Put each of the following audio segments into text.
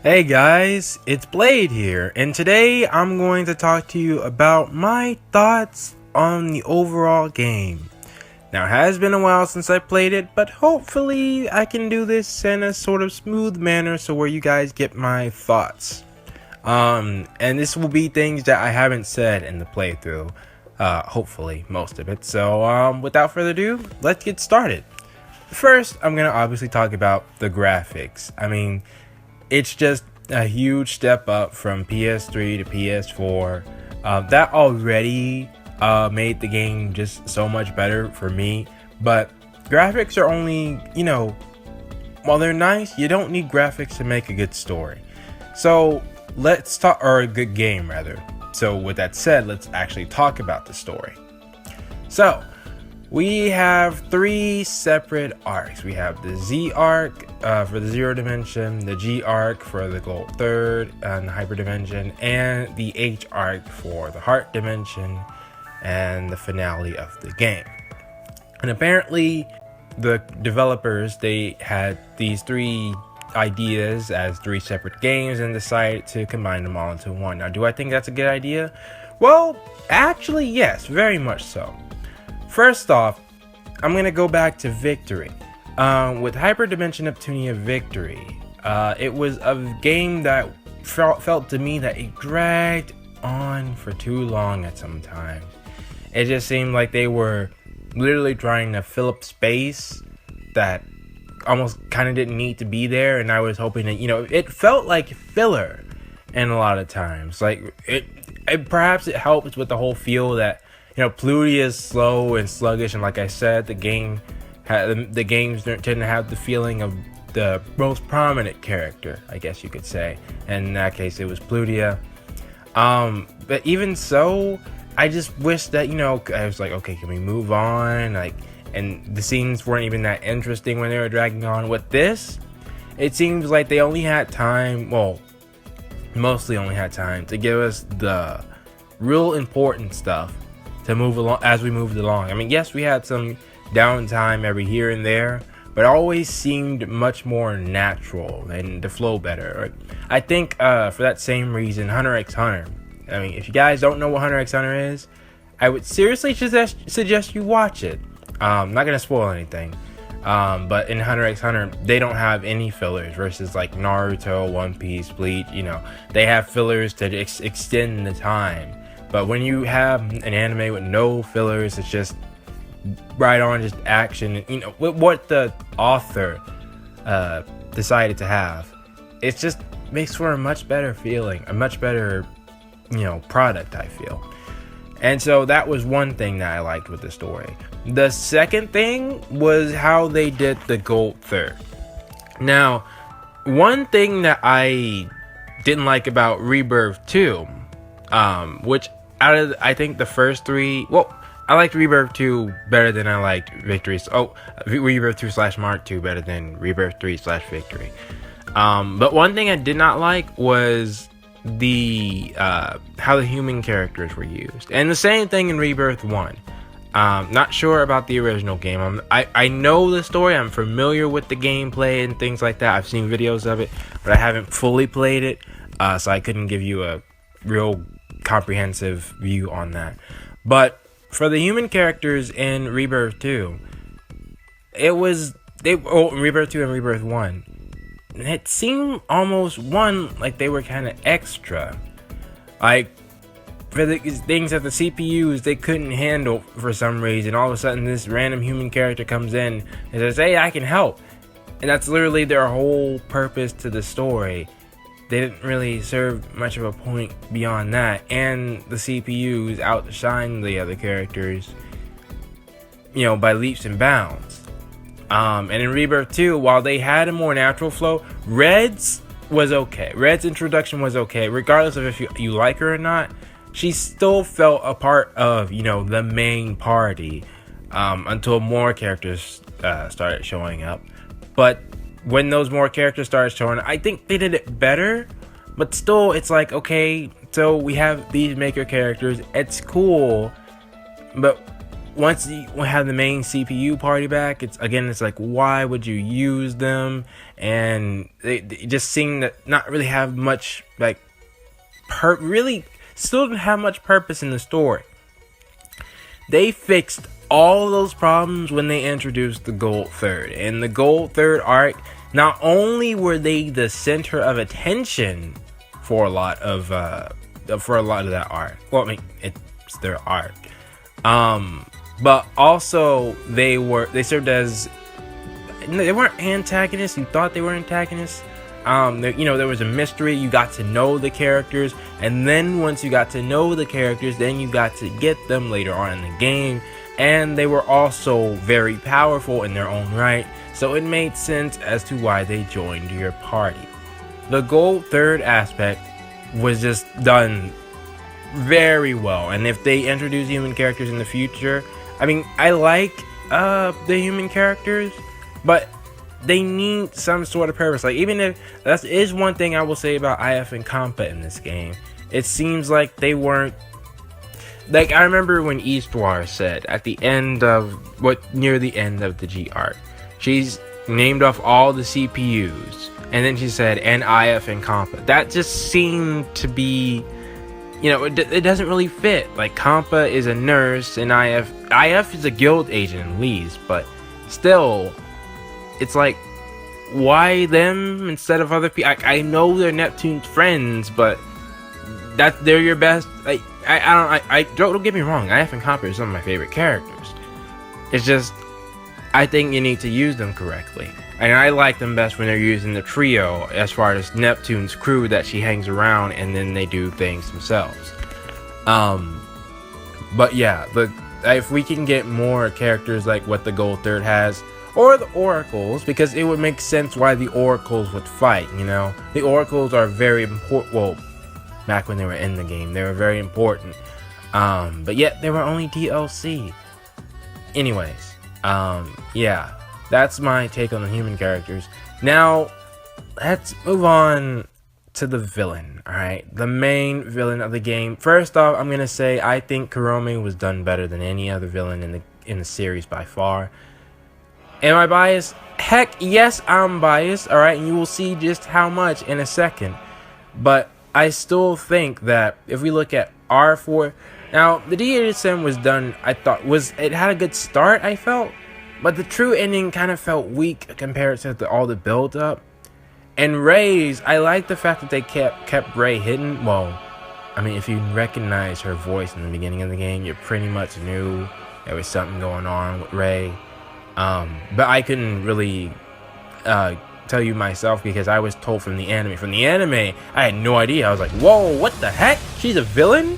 Hey guys, it's Blade here, and today I'm going to talk to you about my thoughts on the overall game. Now, it has been a while since I played it, but hopefully I can do this in a sort of smooth manner so where you guys get my thoughts. And this will be things that I haven't said in the playthrough, hopefully most of it. So, without further ado, let's get started. First, I'm going to obviously talk about the graphics. It's just a huge step up from PS3 to PS4. That already made the game just so much better for me. But graphics are only, while they're nice, you don't need graphics to make a good story. So let's talk, or a good game rather. So with that said, let's actually talk about the story. So we have three separate arcs. We have the Z arc for the Zero Dimension, the G arc for the Gold Third and the Hyper Dimension, and the H arc for the Heart Dimension and the finale of the game. And apparently the developers, they had these three ideas as three separate games and decided to combine them all into one. Now, do I think that's a good idea? Well, actually, yes, very much so. First off, I'm going to go back to Victory. With Hyperdimension Neptunia Victory, it was a game that felt to me that it dragged on for too long at some times. It just seemed like they were literally trying to fill up space that almost kind of didn't need to be there, and I was hoping that, it felt like filler in a lot of times. Like, perhaps it helps with the whole feel that Plutia is slow and sluggish, and like I said, the games tend to have the feeling of the most prominent character, I guess you could say. And in that case, it was Plutia. But even so, I just wish that I was like, okay, can we move on? And the scenes weren't even that interesting when they were dragging on. With this, it seems like they only had time. Well, mostly only had time to give us the real important stuff to move along as we moved along. Yes, we had some downtime every here and there, but it always seemed much more natural and to flow better. I think for that same reason, Hunter x Hunter. If you guys don't know what Hunter x Hunter is, I would seriously suggest you watch it. I'm not gonna spoil anything, but in Hunter x Hunter, they don't have any fillers versus like Naruto, One Piece, Bleach. They have fillers to extend the time. But when you have an anime with no fillers, it's just right on, just action. What the author decided to have, it just makes for a much better feeling, a much better, product, I feel. And so that was one thing that I liked with the story. The second thing was how they did the Gold Third. Now, one thing that I didn't like about Rebirth 2, which out of, I think, the first three, I liked Rebirth 2 better than I liked Victory. Rebirth 2 / Mark 2 better than Rebirth 3 / Victory. But one thing I did not like was the how the human characters were used. And the same thing in Rebirth 1. Not sure about the original game. I know the story. I'm familiar with the gameplay and things like that. I've seen videos of it, but I haven't fully played it, so I couldn't give you a real comprehensive view on that. But for the human characters in Rebirth 2, Rebirth 2 and Rebirth 1, it seemed almost like they were kind of extra. Like, for the things that the CPUs they couldn't handle for some reason, all of a sudden this random human character comes in and says, hey, I can help. And that's literally their whole purpose to the story. They didn't really serve much of a point beyond that, and the CPUs outshine the other characters, by leaps and bounds. And in Rebirth 2, while they had a more natural flow, Red's was okay. Red's introduction was okay, regardless of if you like her or not. She still felt a part of, the main party, until more characters started showing up. But when those more characters started showing, I think they did it better. But still, it's like, okay, so we have these maker characters. It's cool, but once you have the main CPU party back, it's like, why would you use them? And they just seem to not really have much, like, really still didn't have much purpose in the story. They fixed all those problems when they introduced the Gold Third. And the Gold Third arc, not only were they the center of attention for a lot of that arc. Well, I mean, it's their arc. But also they served as, they weren't antagonists. You thought they were antagonists. There was a mystery. You got to know the characters, and then once you got to know the characters, then you got to get them later on in the game, and they were also very powerful in their own right, so it made sense as to why they joined your party. The Gold Third aspect was just done very well, and if they introduce human characters in the future, I mean, I like the human characters, but they need some sort of purpose. Like, even if that is one thing I will say about IF and Compa in this game, it seems like they weren't, like, I remember when Eastwar said at the end of near the end of the G arc, she's named off all the CPUs, and then she said, and IF and Compa. That just seemed to be, it doesn't really fit. Like, Compa is a nurse, and IF is a guild agent at least, but still, it's like, why them instead of other people? I know they're Neptune's friends, but they're your best. I don't get me wrong. IF and Compa are some of my favorite characters. It's just, I think you need to use them correctly, and I like them best when they're using the trio as far as Neptune's crew that she hangs around, and then they do things themselves. But yeah, if we can get more characters like what the Gold Third has, or the Oracles, because it would make sense why the Oracles would fight, The Oracles are very important. Well, back when they were in the game, they were very important. But yet, they were only DLC. Anyways, yeah, that's my take on the human characters. Now, let's move on to the villain, alright? The main villain of the game. First off, I'm gonna say, I think Kurome was done better than any other villain in the series by far. Am I biased? Heck, yes, I'm biased, alright? And you will see just how much in a second. But I still think that if we look at R4... Now, the D87 was done, I thought, it had a good start, I felt. But the true ending kind of felt weak compared to all the build-up. And Ray's, I like the fact that they kept Ray hidden. Well, I mean, if you recognize her voice in the beginning of the game, you pretty much knew there was something going on with Ray. But I couldn't really tell you myself because I was told from the anime. From the anime, I had no idea. I was like, whoa, what the heck? She's a villain?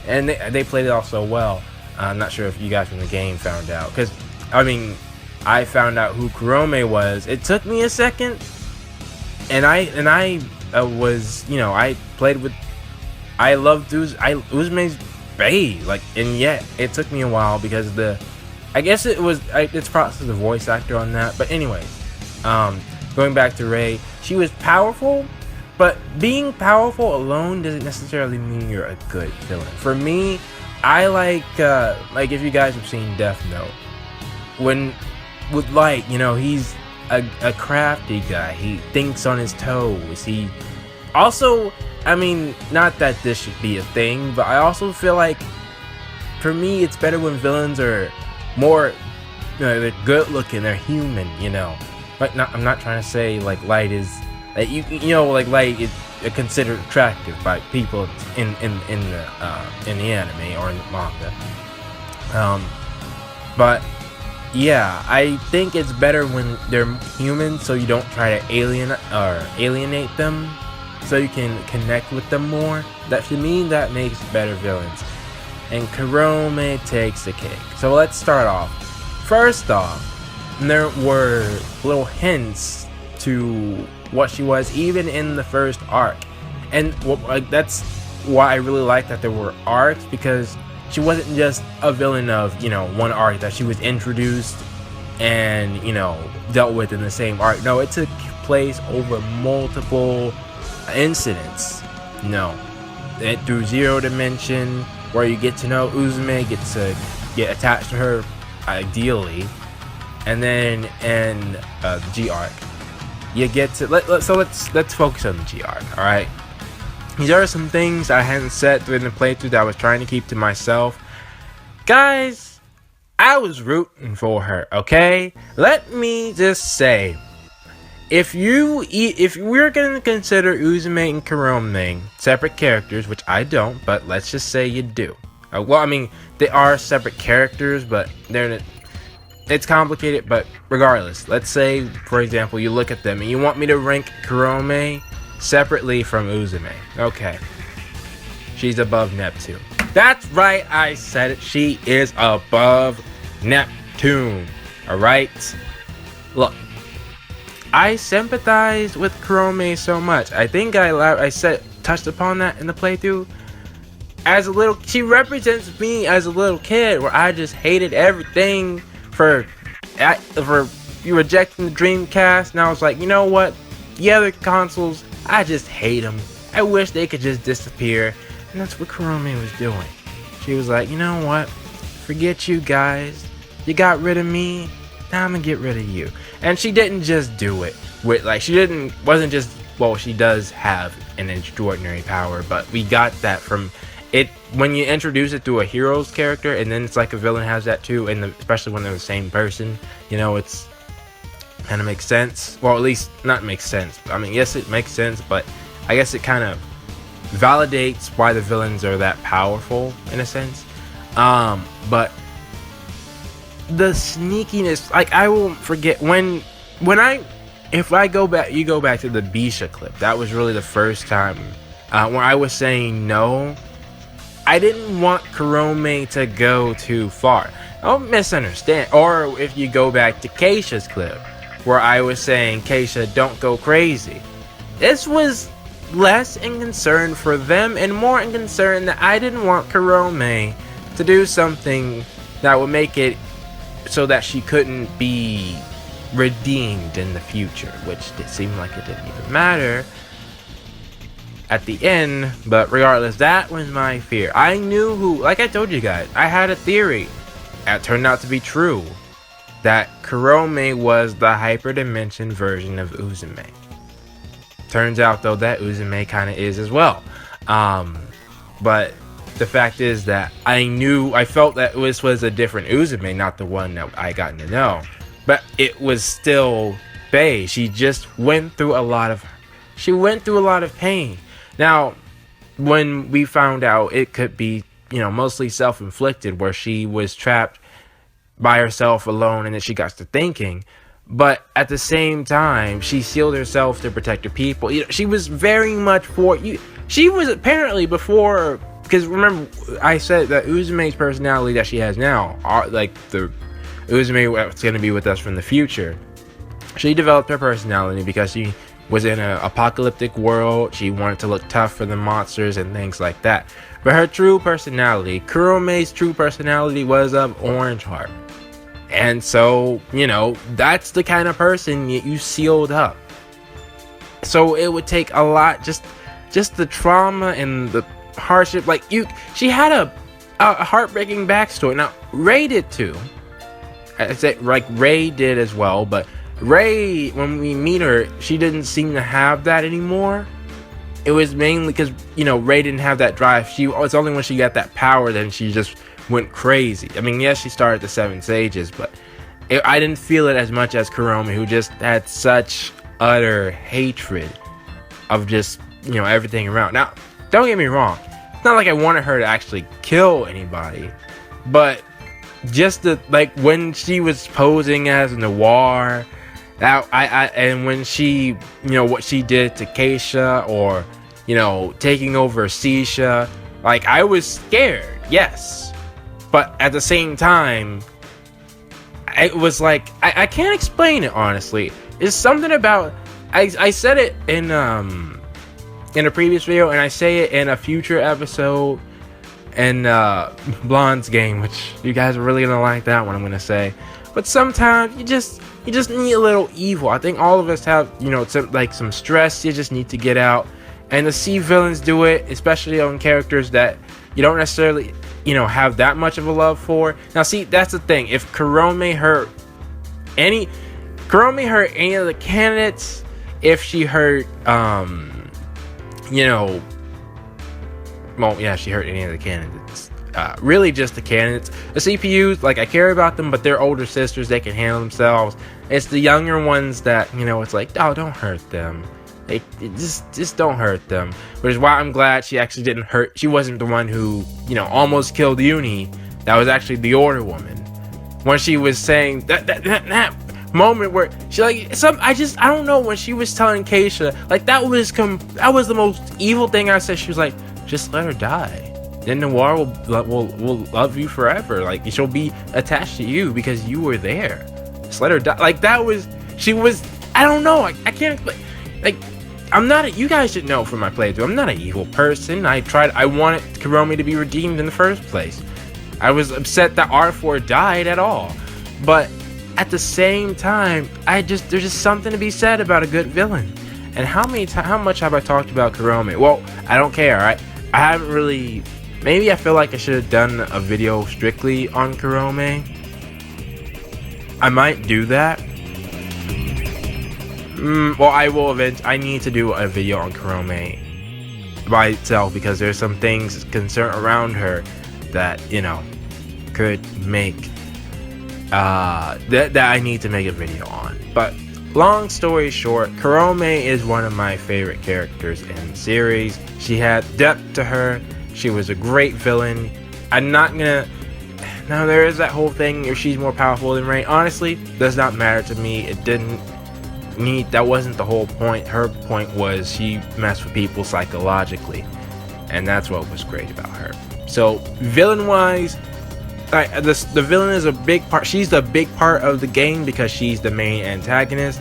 And they played it off so well. I'm not sure if you guys from the game found out. Because, I mean, I found out who Kurome was. It took me a second. And I was, I played with... I loved Uzume's Bay. Like, and yet, it took me a while because I guess it's process the voice actor on that. But anyways, going back to Ray, she was powerful, but being powerful alone doesn't necessarily mean you're a good villain. For me, I like if you guys have seen Death Note, with Light, he's a crafty guy. He thinks on his toes. He also, I mean, not that this should be a thing, but I also feel like, for me, it's better when villains are more, they're good looking, they're human, But I'm not trying to say like Light is, like Light is considered attractive by people in the anime or in the manga. But yeah, I think it's better when they're human, so you don't try to alienate them, so you can connect with them more. That, to me, that makes better villains. And Kurome takes the cake. So let's start off. First off, there were little hints to what she was, even in the first arc. And that's why I really like that there were arcs, because she wasn't just a villain of, one arc that she was introduced and, dealt with in the same arc. No, it took place over multiple incidents. Through Zero Dimension, where you get to know Uzume, get to get attached to her, ideally. And then in the G arc, you get to let's focus on the G arc. All right, these are some things I hadn't said during the playthrough that I was trying to keep to myself, guys. I was rooting for her. Okay, let me just say, if we're gonna consider Uzume and Kurome separate characters, which I don't, but let's just say you do. Well, I mean, they are separate characters, but it's complicated. But regardless, let's say, for example, you look at them and you want me to rank Kurome separately from Uzume. Okay, she's above Neptune. That's right, I said it. She is above Neptune. All right, look. I sympathized with Kurome so much. I think I touched upon that in the playthrough. She represents me as a little kid, where I just hated everything for you rejecting the Dreamcast, and I was like, you know what? The other consoles, I just hate them. I wish they could just disappear, and that's what Kurome was doing. She was like, you know what? Forget you guys. You got rid of me. Now I'm gonna get rid of you. And she didn't just do it with wasn't just, well, she does have an extraordinary power, but we got that from it when you introduce it to a hero's character, and then it's like a villain has that too, and especially when they're the same person, you know, it's kind of makes sense. Well, at least not makes sense. I mean, yes, it makes sense, but I guess it kind of validates why the villains are that powerful in a sense. But the sneakiness, like, I won't forget if I go back, you go back to the Bisha clip. That was really the first time where I was saying no. I didn't want Kurome to go too far. Don't misunderstand. Or if you go back to Keisha's clip, where I was saying, Keisha, don't go crazy. This was less in concern for them and more in concern that I didn't want Kurome to do something that would make it so that she couldn't be redeemed in the future, which it seemed like it didn't even matter at the end. But regardless, that was my fear. I knew like I told you guys, I had a theory that turned out to be true, that Kurome was the hyperdimension version of Uzume. Turns out though that Uzume kind of is as well. But the fact is that I felt that this was a different Uzume, not the one that I got to know. But it was still Faye. She just went through a lot of pain. Now, when we found out it could be, mostly self-inflicted, where she was trapped by herself alone and then she got to thinking. But at the same time, she sealed herself to protect her people. She was very much for you. She was apparently before, because remember, I said that Uzume's personality that she has now, like the Uzume that's going to be with us from the future, she developed her personality because she was in an apocalyptic world. She wanted to look tough for the monsters and things like that. But her true personality, Kurome's true personality, was of Orange Heart. And so, that's the kind of person you sealed up. So it would take a lot, just the trauma and the hardship. She had a heartbreaking backstory. Now, Ray did too. I said, like, Ray did as well, but Ray, when we meet her, she didn't seem to have that anymore. It was mainly because, Ray didn't have that drive. It's only when she got that power then she just went crazy. I mean, yes, she started the 7 Sages, but I didn't feel it as much as Kurome, who just had such utter hatred of just, everything around. Now, don't get me wrong. It's not like I wanted her to actually kill anybody, but just when she was posing as Noir, and when she, what she did to Keisha, or, taking over Sisha, I was scared, yes. But at the same time, it was I can't explain it, honestly. It's something about, I said it in a previous video, and I say it in a future episode in Blonde's game, which you guys are really gonna like that one, I'm gonna say. But sometimes you just need a little evil. I think all of us have, some stress you just need to get out. And to see villains do it, especially on characters that you don't necessarily, have that much of a love for. Now see, that's the thing. If Kurome hurt any of the candidates, if she hurt she hurt any of the candidates, really just the candidates. The CPUs, like, I care about them, but they're older sisters, they can handle themselves. It's the younger ones that, it's like, oh, don't hurt them. Just don't hurt them. Which is why I'm glad she actually didn't hurt. She wasn't the one who, almost killed Uni. That was actually the older woman. When she was saying that moment where she I don't know, when she was telling Keisha, like, that was the most evil thing I said. She was like, just let her die. Then Noir will love you forever. Like, she'll be attached to you because you were there. Just let her die. Like, I don't know. I can't explain. Like, you guys should know from my playthrough, I'm not an evil person. I wanted Kurome to be redeemed in the first place. I was upset that R4 died at all. But at the same time, there's just something to be said about a good villain. And how much have I talked about Kurome? Well, I don't care, right? I haven't really. Maybe I feel like I should have done a video strictly on Kurome. I might do that. Well, I will eventually. I need to do a video on Kurome by itself because there's some things concerned around her that could make that I need to make a video on. But long story short, Kurome is one of my favorite characters in the series. She had depth to her. She was a great villain. I'm not gonna. Now there is that whole thing if she's more powerful than Rei. Honestly, does not matter to me. It didn't. That wasn't the whole point. Her point was she messed with people psychologically, and that's what was great about her. So villain wise, the villain is a big part. She's the big part of the game because she's the main antagonist.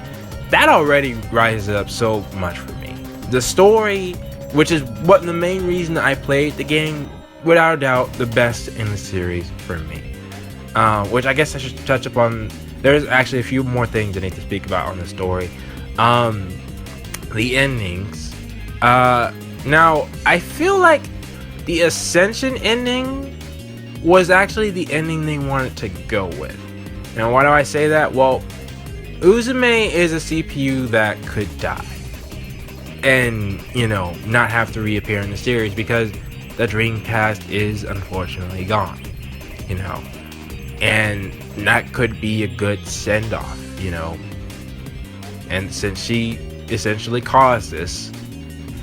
That already rises up so much for me. The story, which is what the main reason I played the game, without a doubt the best in the series for me. Which I guess I should touch upon. There's actually a few more things I need to speak about on the story. The endings. Now, I feel like the Ascension ending was actually the ending they wanted to go with. Now, why do I say that? Well, Uzume is a CPU that could die. And, not have to reappear in the series because the Dreamcast is unfortunately gone. And that could be a good send-off, And since she essentially caused this,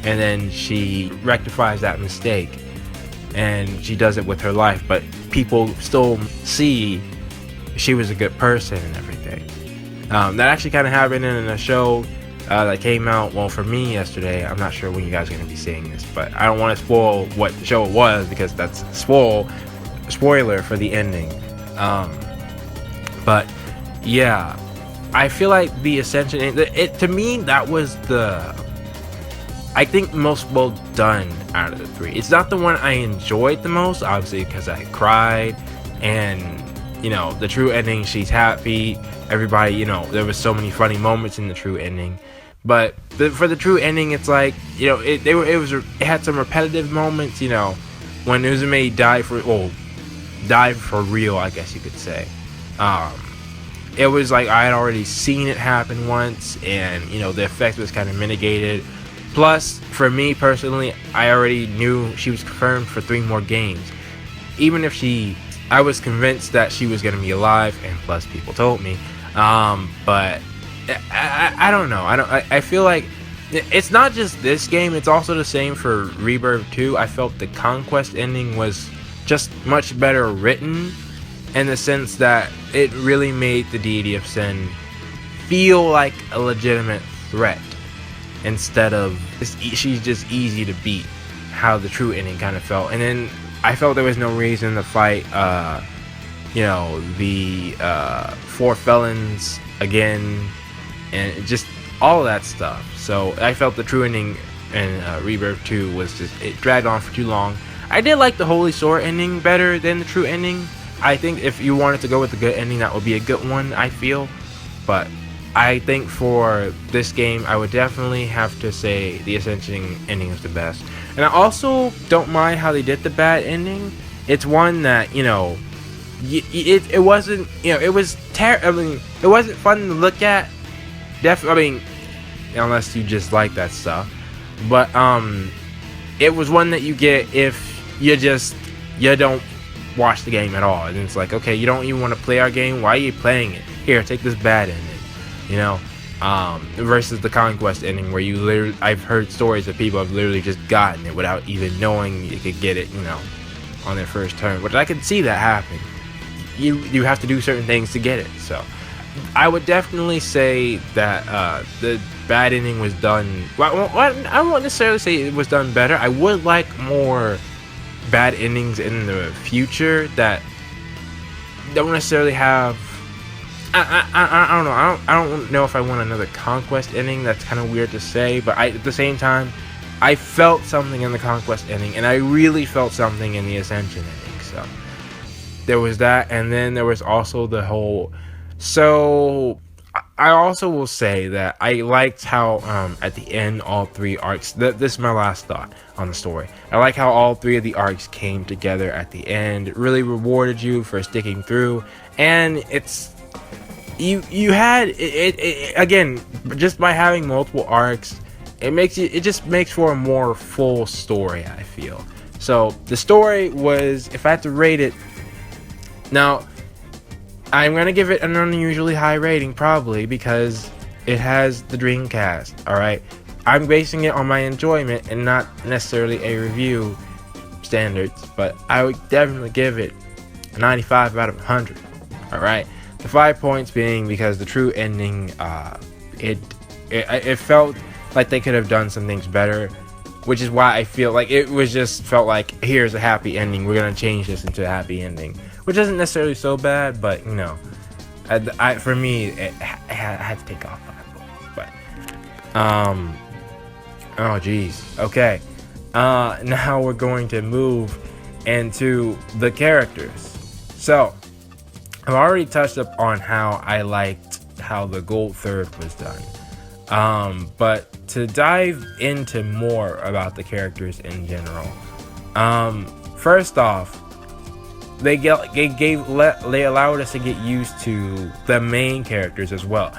and then she rectifies that mistake, and she does it with her life, but people still see she was a good person and everything. That actually kind of happened in a show that came out, well, for me yesterday. I'm not sure when you guys are going to be seeing this, but I don't want to spoil what the show was because that's spoiler for the ending. But yeah, I feel like the Ascension, to me, that was I think most well done out of the three. It's not the one I enjoyed the most, obviously, because I cried, and the true ending, she's happy, everybody, there was so many funny moments in the true ending. But for the true ending, it's like, it had some repetitive moments, when Uzume died for real, I guess you could say. It was like I had already seen it happen once, and the effect was kind of mitigated. Plus, for me personally, I already knew she was confirmed for 3 more games. Even if I was convinced that she was going to be alive, and plus people told me. But I don't know. I feel like it's not just this game, it's also the same for Rebirth 2. I felt the Conquest ending was just much better written, in the sense that it really made the Deity of Sin feel like a legitimate threat instead of she's just easy to beat, how the true ending kind of felt. And then I felt there was no reason to fight the 4 felons again, and just all of that stuff. So I felt the true ending in Rebirth 2 was just, it dragged on for too long. I did like the Holy Sword ending better than the true ending. I think if you wanted to go with a good ending, that would be a good one, I feel. But I think for this game, I would definitely have to say the Ascension ending is the best. And I also don't mind how they did the bad ending. it's one that, you know, it wasn't, you know, it was I mean, it wasn't fun to look at. I mean, unless you just like that stuff. But it was one that you get if you don't watch the game at all. And it's like, okay, you don't even want to play our game. Why are you playing it? Here, take this bad ending. You know, versus the conquest ending where you literally, I've heard stories of people have literally just gotten it without even knowing you could get it, you know, on their first turn. Which I could see that happening. You have to do certain things to get it. So I would definitely say that the bad ending was done. Well, I won't necessarily say it was done better. I would like more bad endings in the future that don't necessarily have. I don't know. I don't know if I want another conquest ending. That's kind of weird to say, but at the same time, I felt something in the conquest ending, and I really felt something in the ascension ending. So there was that, and then there was also the whole. So I also will say that I liked how at the end all three arcs. This is my last thought on the story. I like how all three of the arcs came together at the end. It really rewarded you for sticking through, and it's. You had it again, just by having multiple arcs, it just makes for a more full story, I feel. So the story was, if I had to rate it now, I'm gonna give it an unusually high rating, probably because it has the Dreamcast. All right, I'm basing it on my enjoyment and not necessarily a review standards, but I would definitely give it a 95 out of 100. All right. The 5 points being because the true ending, it felt like they could have done some things better, which is why I feel like it was just felt like, here's a happy ending. We're gonna change this into a happy ending, which isn't necessarily so bad, but you know, for me, I had to take off 5 points. But oh geez, okay. Now we're going to move into the characters. So I've already touched up on how I liked how the gold third was done. But to dive into more about the characters in general, first off, they allowed us to get used to the main characters as well.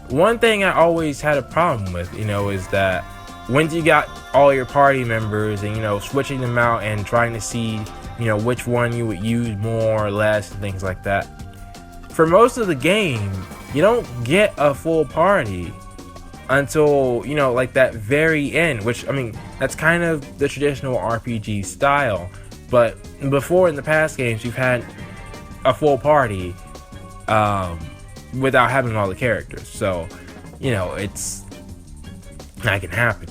One thing I always had a problem with, you know, is that once you got all your party members and, you know, switching them out and trying to see, you know, which one you would use more or less and things like that. For most of the game, you don't get a full party until, you know, like that very end, which, I mean, that's kind of the traditional RPG style. But before, in the past games, you've had a full party without having all the characters. So, you know, that can happen.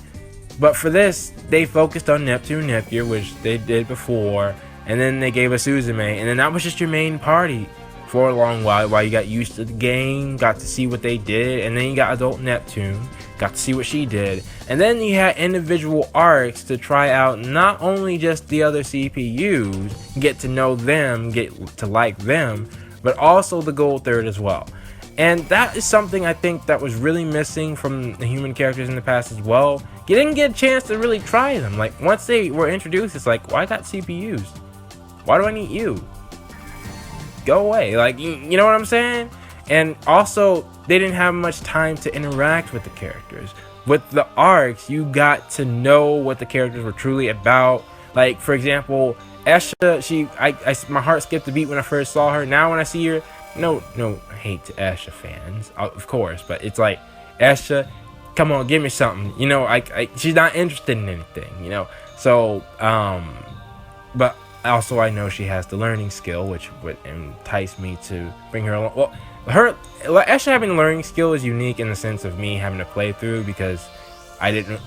But for this, they focused on Neptune Nepgear, which they did before, and then they gave us Suzume, and then that was just your main party for a long while you got used to the game, got to see what they did, and then you got Adult Neptune, got to see what she did, and then you had individual arcs to try out not only just the other CPUs, get to know them, get to like them, but also the gold third as well. And that is something I think that was really missing from the human characters in the past as well. You didn't get a chance to really try them. Like, once they were introduced, it's like, well, I got CPUs. Why do I need you? Go away. Like, you know what I'm saying? And also, they didn't have much time to interact with the characters. With the arcs, you got to know what the characters were truly about. Like, for example, Esha, my heart skipped a beat when I first saw her. Now when I see her, no hate to Esha fans, of course, but it's like, Esha, come on, give me something. You know, she's not interested in anything, you know? So, but also I know she has the learning skill, which would entice me to bring her along. Well, Esha having the learning skill is unique in the sense of me having to play through, because I didn't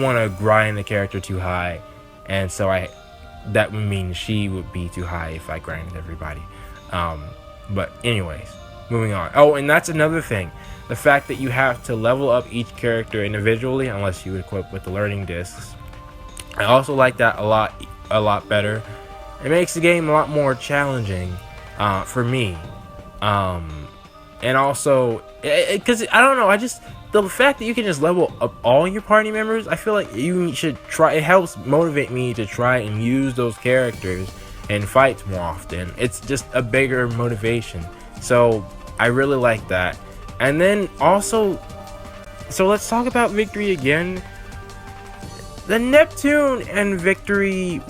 want to grind the character too high, and so that would mean she would be too high if I grinded everybody. But anyways, moving on. Oh, and that's another thing. The fact that you have to level up each character individually unless you equip with the learning discs. I also like that a lot better. It makes the game a lot more challenging for me. And also, because I don't know, the fact that you can just level up all your party members, I feel like you should try. It helps motivate me to try and use those characters in fights more often. It's just a bigger motivation. So I really like that. And then also, so let's talk about Victory again. The Neptune and Victory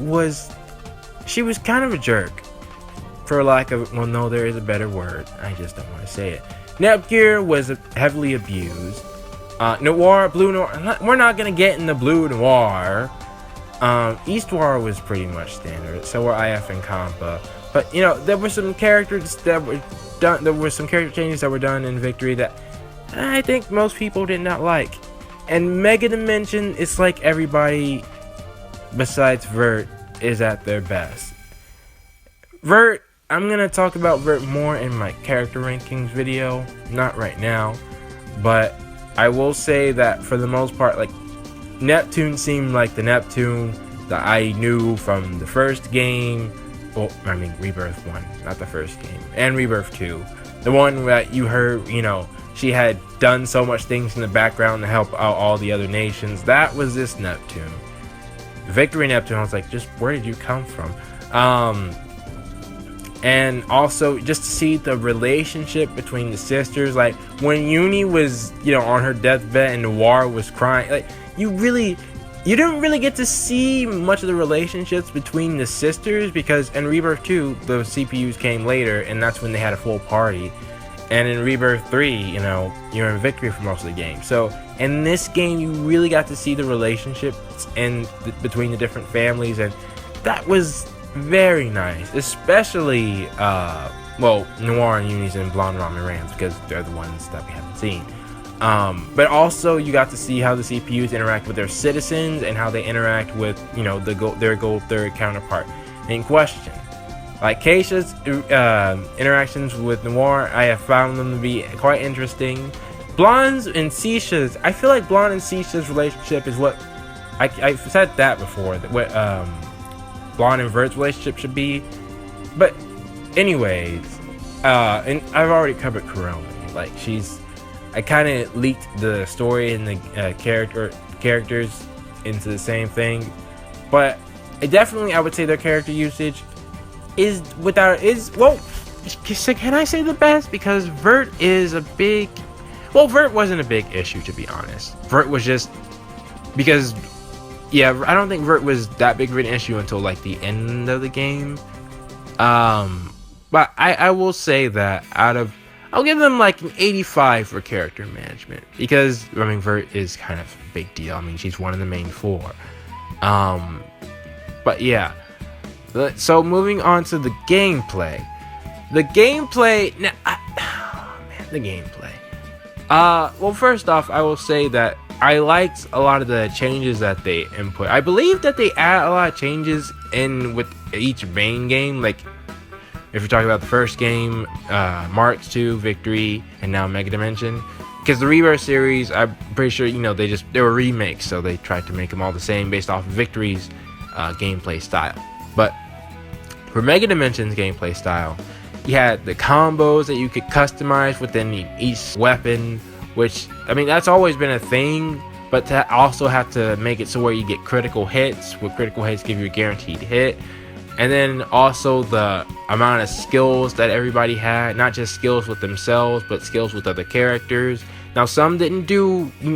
she was kind of a jerk. For lack of, well, no, there is a better word. I just don't want to say it. Nepgear was heavily abused. Noir, Blue Noir, we're not going to get in the Blue Noir. East Noir was pretty much standard. So were IF and Compa. But, you know, there were some characters that were done. There were some character changes that were done in Victory that I think most people did not like. And Megadimension, it's like everybody besides Vert is at their best. Vert, I'm going to talk about Vert more in my character rankings video. Not right now. But I will say that for the most part, like, Neptune seemed like the Neptune that I knew from the first game. Well, I mean, Rebirth 1, not the first game. And Rebirth 2. The one that you heard, you know, she had done so much things in the background to help out all the other nations. That was this Neptune. Victory Neptune, I was like, just where did you come from? And also, just to see the relationship between the sisters. Like, when Uni was, you know, on her deathbed and Noir was crying. Like, you didn't really get to see much of the relationships between the sisters, because in Rebirth 2, the CPUs came later, and that's when they had a full party. And in Rebirth 3, you know, you're in Victory for most of the game. So in this game, you really got to see the relationships between the different families, and that was very nice. Especially, well, Noir and Uni's and Blonde Ram and Rams, because they're the ones that we haven't seen. But also you got to see how the CPUs interact with their citizens and how they interact with, you know, their gold third counterpart in question. Like Keisha's interactions with Noir, I have found them to be quite interesting. Blonde's and Seisha's, I feel like Blonde and Seisha's relationship is what I've said that before, that what Blonde and Vert's relationship should be. But anyways, and I've already covered Corona. Like, I kind of leaked the story and the characters into the same thing, but I would say their character usage well, can I say the best? Because Vert wasn't a big issue, to be honest. Vert was just because, yeah, I don't think Vert was that big of an issue until like the end of the game. But I will say that I'll give them like an 85 for character management, because I mean, Vert is kind of a big deal. I mean, she's one of the main four. But yeah, so moving on to the gameplay. The gameplay. Well, first off, I will say that I liked a lot of the changes that they input. I believe that they add a lot of changes in with each main game. Like, if you're talking about the first game, Marks 2, Victory, and now Megadimension. Because the Rebirth series, I'm pretty sure, you know, they were remakes, so they tried to make them all the same based off of Victory's gameplay style. But for Megadimension's gameplay style, you had the combos that you could customize within each weapon, which, I mean, that's always been a thing, but to also have to make it so where you get critical hits, where critical hits give you a guaranteed hit. And then also the amount of skills that everybody had, not just skills with themselves, but skills with other characters. Now, some didn't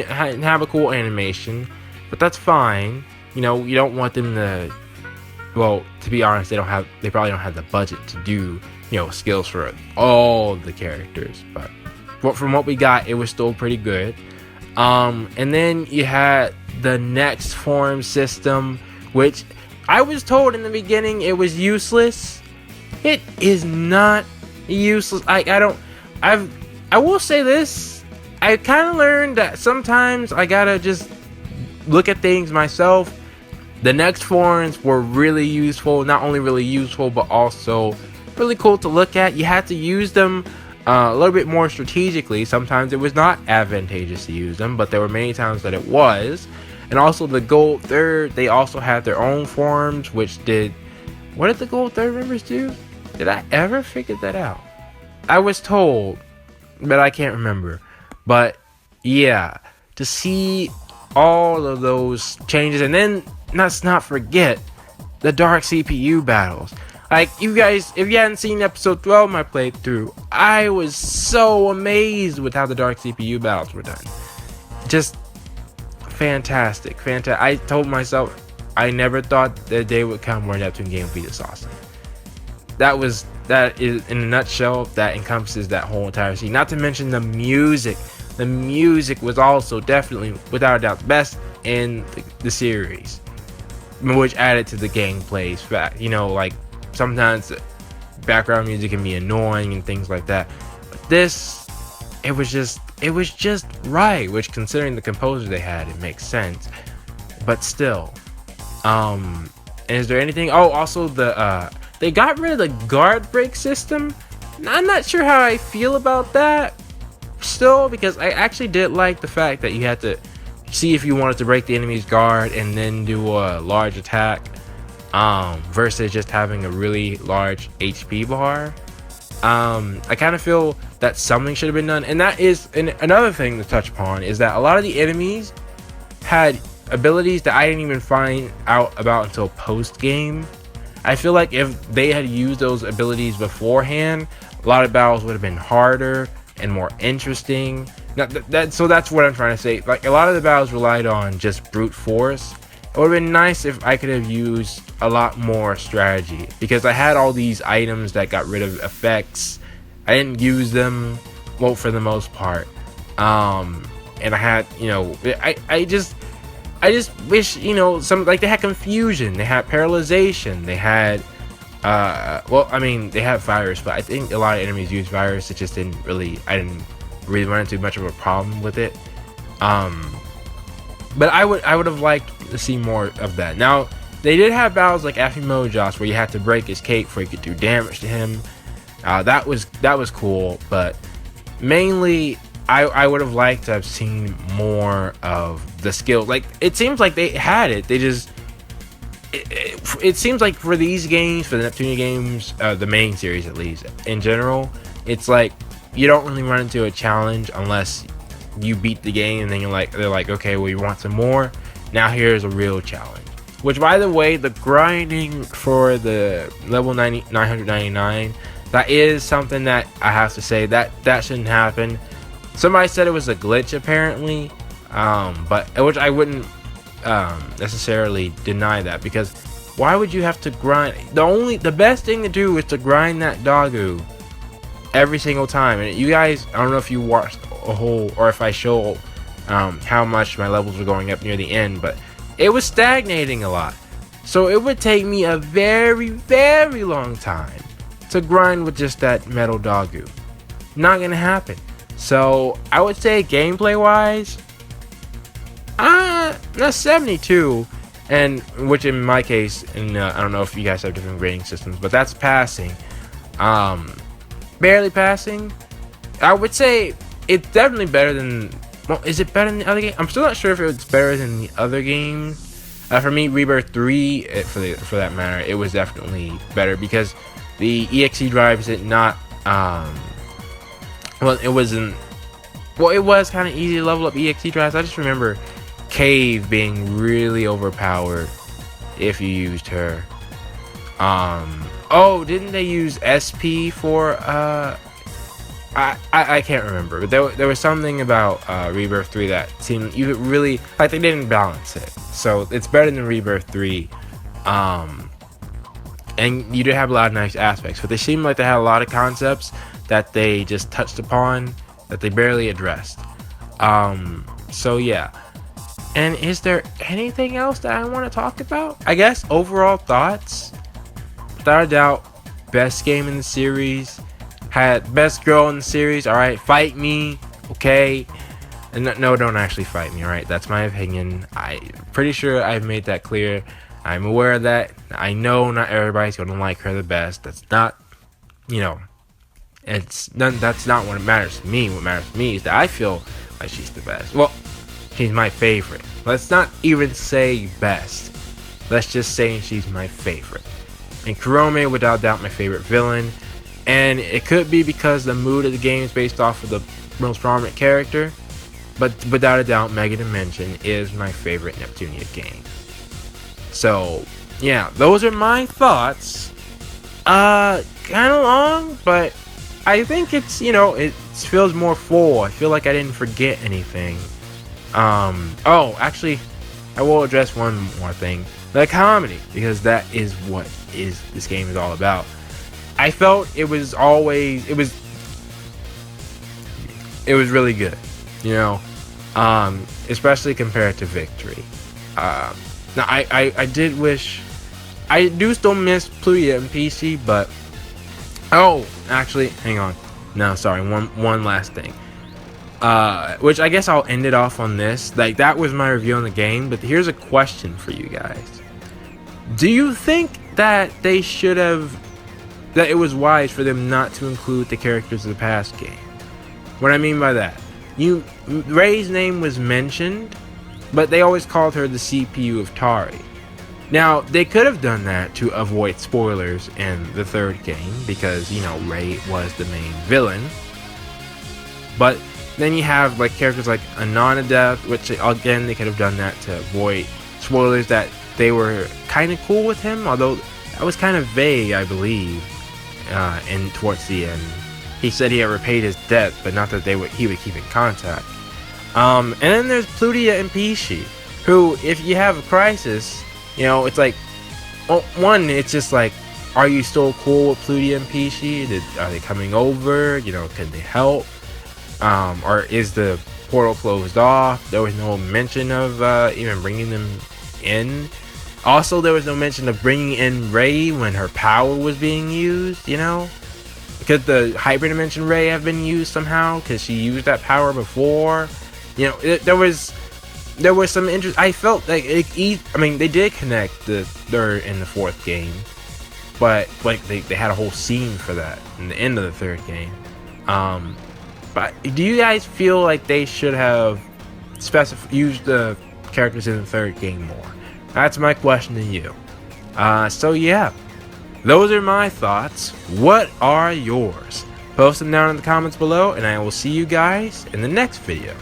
have a cool animation, but that's fine. You know, you don't want them to, well, to be honest, they probably don't have the budget to do, you know, skills for all the characters. But from what we got, it was still pretty good. And then you had the next form system, which I was told in the beginning it was useless. It is not useless. I will say this. I kind of learned that sometimes I gotta just look at things myself. The next forms were really useful. Not only really useful, but also really cool to look at. You had to use them a little bit more strategically. Sometimes it was not advantageous to use them, but there were many times that it was. And also the Gold Third, they also had their own forms, what did the Gold Third members do? Did I ever figure that out? I was told, but I can't remember. But yeah, to see all of those changes, and then let's not forget the dark CPU battles. Like, you guys, if you hadn't seen episode 12 of my playthrough, I was so amazed with how the dark CPU battles were done. Just fantastic. I told myself I never thought the day would come where Neptune game would be this awesome. That is, in a nutshell, that encompasses that whole entire scene. Not to mention the music. The music was also definitely, without a doubt, the best in the series, which added to the gameplay's fact. You know, like, sometimes background music can be annoying and things like that. But this, it was just right, which, considering the composer they had, it makes sense. But still, is there anything? Oh, also they got rid of the guard break system. I'm not sure how I feel about that still, because I actually did like the fact that you had to see if you wanted to break the enemy's guard and then do a large attack, versus just having a really large HP bar. I kind of feel that something should have been done, and that is another thing to touch upon, is that a lot of the enemies had abilities that I didn't even find out about until post game. I feel like if they had used those abilities beforehand, a lot of battles would have been harder and more interesting. Now, so that's what I'm trying to say. Like, a lot of the battles relied on just brute force. It would have been nice if I could have used a lot more strategy, because I had all these items that got rid of effects. I didn't use them, well, for the most part. And I had, you know, I just wish, you know, some, like, they had confusion, they had paralyzation, they had well, I mean, they have virus, but I think a lot of enemies use virus. It just I didn't really run into much of a problem with it. But I would have liked to see more of that. Now, they did have battles like Afimojos where you had to break his cape before you could do damage to him. That was cool, but mainly I would have liked to have seen more of the skill. Like, it seems like they had it. They just it seems like for these games, for the Neptunia games, the main series at least, in general, it's like you don't really run into a challenge unless you beat the game, and then they're like, okay, well, you want some more? Now here's a real challenge. Which, by the way, the grinding for the level 999, that is something that I have to say that shouldn't happen. Somebody said it was a glitch apparently, but which I wouldn't necessarily deny that, because why would you have to grind? The best thing to do is to grind that Dogu every single time. And you guys, I don't know if you watched a whole, or if I show how much my levels were going up near the end, but it was stagnating a lot. So it would take me a very, very long time to grind with just that metal Dogu. Not gonna happen. So I would say gameplay wise, that's 72, and which in my case, and I don't know if you guys have different grading systems, but that's passing. Barely passing. I would say it's definitely better than. Well, is it better than the other game? I'm still not sure if it's better than the other games. For me, Rebirth 3, for that matter, it was definitely better, because the EXE drives it not. Well, it wasn't. Well, it was kind of easy to level up EXE drives. I just remember Cave being really overpowered if you used her. Oh, didn't they use SP for I can't remember, but there was something about Rebirth 3 that seemed you really like they didn't balance it. So it's better than Rebirth 3. And you did have a lot of nice aspects, but they seemed like they had a lot of concepts that they just touched upon that they barely addressed. So yeah. And is there anything else that I want to talk about? I guess overall thoughts. Without a doubt, best game in the series. Had best girl in the series. Alright, fight me. Okay. And no, don't actually fight me. Alright, that's my opinion. I'm pretty sure I've made that clear. I'm aware of that. I know not everybody's going to like her the best. That's not, that's not what matters to me. What matters to me is that I feel like she's the best. Well, she's my favorite. Let's not even say best. Let's just say she's my favorite. And Kurome, without doubt, my favorite villain. And it could be because the mood of the game is based off of the most prominent character. but without a doubt, Megadimension is my favorite Neptunia game. So, yeah, those are my thoughts. Kind of long, but I think it's, it feels more full. I feel like I didn't forget anything. Oh, actually, I will address one more thing. The comedy, because that is what this game is all about. I felt it was really good, especially compared to Victory. Now I did wish, I do still miss Plutia and PC, but actually, hang on. No, sorry, one last thing. Which I guess I'll end it off on this. Like, that was my review on the game, but here's a question for you guys. Do you think that that it was wise for them not to include the characters of the past game? What I mean by that, Ray's name was mentioned, but they always called her the CPU of Tari. Now, they could have done that to avoid spoilers in the third game, because, Ray was the main villain. But then you have like characters like Anonadeth, which again they could have done that to avoid spoilers, that they were kind of cool with him, although that was kind of vague, I believe. And towards the end, he said he had repaid his debt, but not that he would keep in contact. And then there's Plutia and Pishi, who, if you have a crisis, it's like, one, it's just like, are you still cool with Plutia and Pishi? Are they coming over? Can they help? Or is the portal closed off? There was no mention of even bringing them in. Also, there was no mention of bringing in Ray when her power was being used, because the hyperdimension Ray have been used somehow, because she used that power before. There was some interest. I felt like they did connect the third and the fourth game, but like they had a whole scene for that in the end of the third game. But do you guys feel like they should have used the characters in the third game more? That's my question to you. So yeah, those are my thoughts. What are yours? Post them down in the comments below, and I will see you guys in the next video.